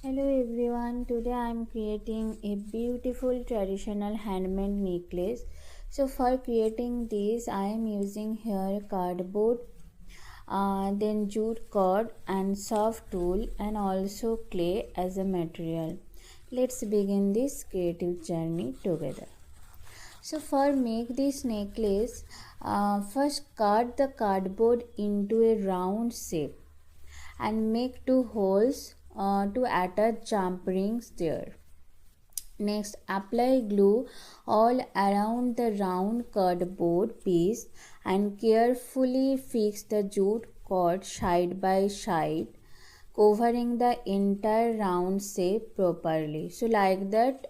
Hello everyone, today I am creating a beautiful traditional handmade necklace. So for creating this I am using here cardboard, then jute cord and soft wool and also clay as a material. Let's begin this creative journey together. So for make this necklace, first cut the cardboard into a round shape and make two holes to attach jump rings there. Next, apply glue all around the round cardboard piece and carefully fix the jute cord side by side, covering the entire round shape properly. So like that,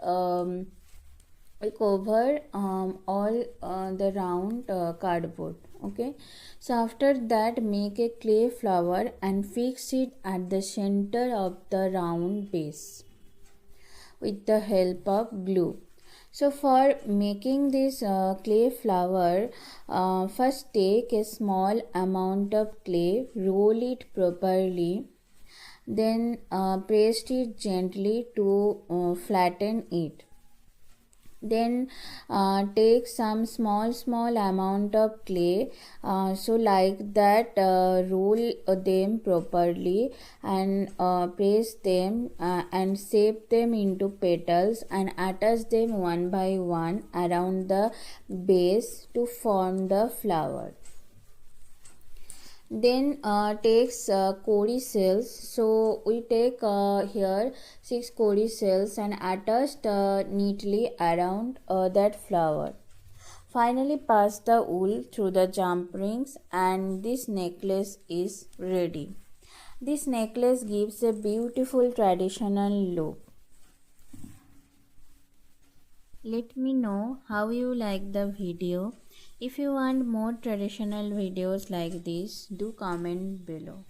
we cover all the round cardboard. Okay, so after that make a clay flower and fix it at the center of the round base with the help of glue. So for making this clay flower, first take a small amount of clay, roll it properly, then press it gently to flatten it. Then take some small amount of clay, so like that, roll them properly and press them and shape them into petals and attach them one by one around the base to form the flower. Then takes cowrie cells. So we take here 6 cowrie cells and attached neatly around that flower. Finally pass the wool through the jump rings and this necklace is ready. This necklace gives a beautiful traditional look. Let me know how you like the video. If you want more traditional videos like this, do comment below.